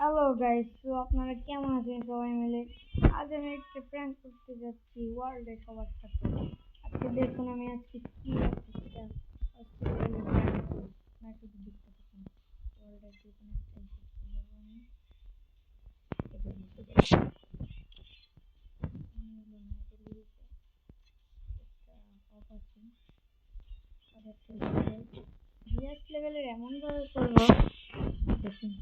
Hello guys, তো আপনারা কেমন আছেন সবাই মিলে? আজ আমি একটা প্র্যাঙ্ক করতে যাচ্ছি ওয়ার্ল্ডে সবার সাথে। আজকে দেখুন আমি আজকে কি একটা অস্ট্রেলিয়ার প্র্যাঙ্ক করব। না শুধু দেখতে থাকুন। ওয়ার্ল্ডের যে কোনো একটা ইস্যু করবো আমি। এটা দিতে যাই। হলো না এটা দিতে। একটা অফ আছে। আর একটা রিয়াক্ট লেভেলের এমন ভাবে করবো দেখুন।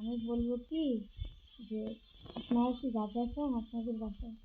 আমি বলবো কি যে আপনারা কি গাঁজা খান আপনাদের বাসায়?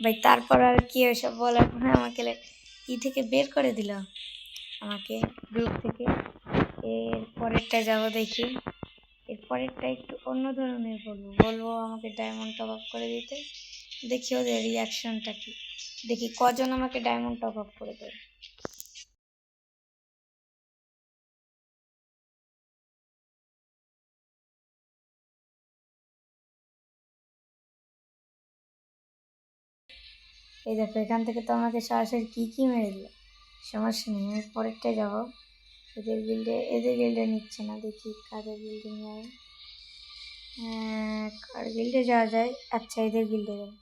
ভাই তারপর আর কি ওইসব বলার পরে আমাকে ই থেকে বের করে দিল, আমাকে গ্রুপ থেকে। এর পরেরটা যাব দেখি। এর পরেরটা একটু অন্য ধরনের বলবো আমাকে ডায়মন্ড টপ আপ করে দিতে। দেখি ওদের রিয়াকশনটা কি, দেখি কজন আমাকে ডায়মন্ড টপ আপ করে দেয়। এই দেখো এখান থেকে তো আমাকে সরাসরি কি মেরে দিল। সমস্যা নেই, আমি পরেরটায় যাবো। এদের গিল্ডে নিচ্ছে না, দেখি কাদের গিল্ডে নেয়। কার গিল্ডে যাওয়া যায়? আচ্ছা এদের গিল্ডে যাই।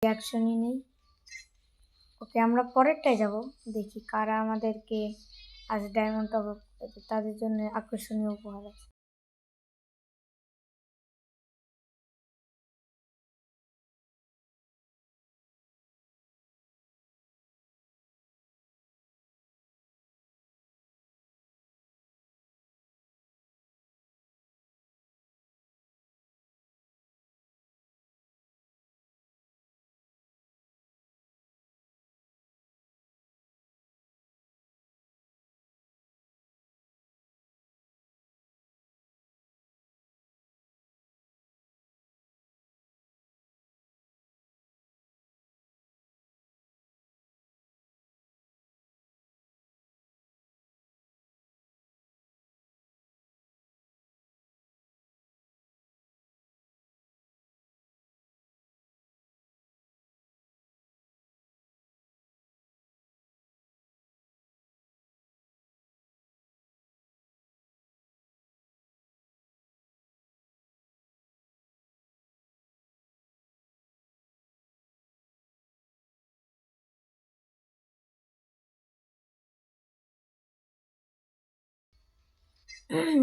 রিয়াকশনই নেই। ওকে আমরা পরেরটায় যাব, দেখি কারা আমাদেরকে আজ ডায়মন্ড টপ আপ করেছে, তাদের জন্য আকর্ষণীয় উপহার আছে।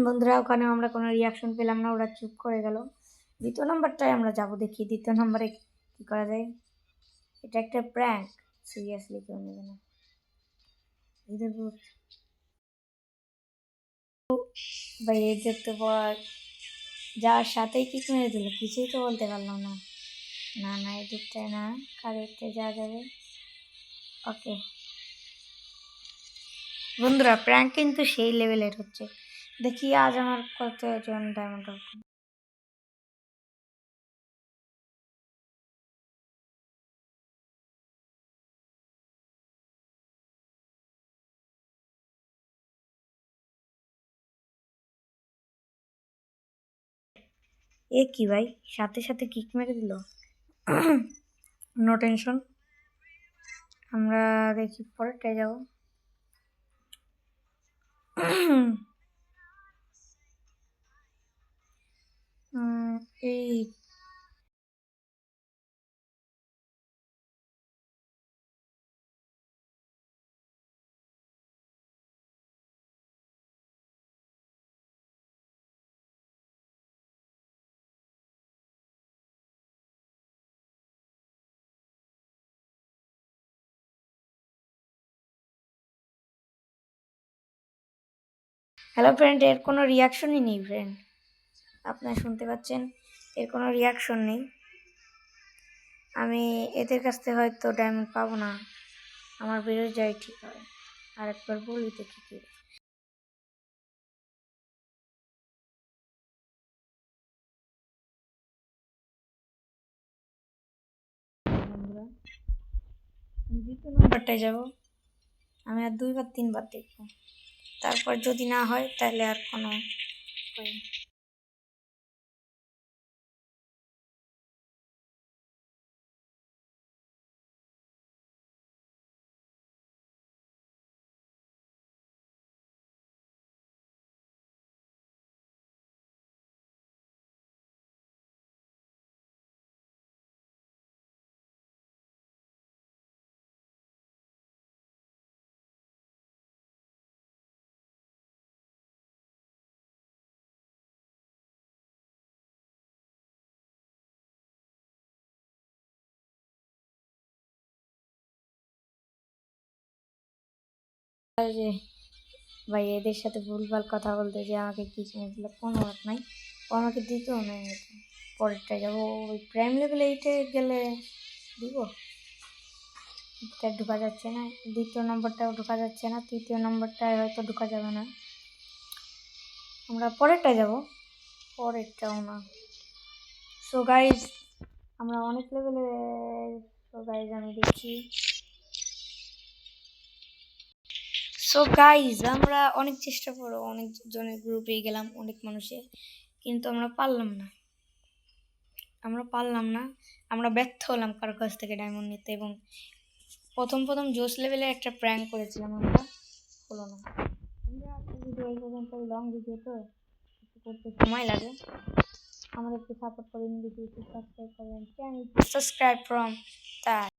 বন্ধুরা ওখানে আমরা কোনো রিয়াকশন পেলাম না, ওরা চুপ করে গেল। দ্বিতীয় নম্বরটায় আমরা যাব, দেখি দ্বিতীয় নম্বরে কি করা যায়। এটা একটা প্র্যাঙ্ক, সিরিয়াসলি কেউ নেবে না। এদের ভাই এদের তো যাওয়ার সাথেই কিক মেরে দিল, কিছুই তো বলতে পারলাম না। না না এদিকটায় না, কারেক্টে যাওয়া যাবে। ওকে বন্ধুরা প্র্যাঙ্ক কিন্তু সেই লেভেলের হচ্ছে। দেখি আজ আমার কতজন ডায়মন্ড। এ কি ভাই, সাথে সাথে কিক মেরে দিল। নো টেনশন, আমরা দেখি পরেরটায় যাব। এই হ্যালো ফ্রেন্ড, এর কোনো রিয়াকশনই নেই ফ্রেন্ড, আপনারা শুনতে পাচ্ছেন এর কোনো রিয়াকশন নেই। আমি এদের কাছ থেকে হয়তো ডায়মন্ড পাবো না, আমার বেরোয় যায় ঠিক হয়। আর একবার বলি দেখি কি। দ্বিতীয় নম্বরটায় যাব, আমি আর 2-3 বার দেখবো, তারপর যদি না হয় তাহলে আর কোনো উপায় নেই। আর যে ভাই এদের সাথে ভুলভাল কথা বলতে যে আমাকে কি চিনে দিল, কোনো হাত নাই, ও আমাকে দিতেও নেই। পরেরটায় যাবো, ওই প্রাইম লেভেল 8-এ গেলে দিব। এটা ঢোকা যাচ্ছে না, দ্বিতীয় নম্বরটাও ঢোকা যাচ্ছে না, তৃতীয় নম্বরটায় হয়তো ঢোকা যাবে না। আমরা পরেরটায় যাব, পরেরটাও না। সো গাইজ আমরা অনেক লেভেলে, সো গাইজ আমি দেখি। সো গাইজ আমরা অনেক চেষ্টা করো, অনেক জনের গ্রুপে গেলাম, অনেক মানুষের, কিন্তু আমরা পারলাম না, আমরা ব্যর্থ হলাম কারো কাছ থেকে ডায়মন্ড নিতে। এবং প্রথম জোস লেভেলে একটা প্র্যাঙ্ক করেছিলাম, আমরা হলো না। ভিডিও এই পর্যন্ত, লং ভিডিও তো কিছু করতে সময় লাগে, আমাদের একটু সাপোর্ট করেন, ভিডিওটি সাবস্ক্রাইব করেন, চ্যানেল সাবস্ক্রাইব ফ্রম তা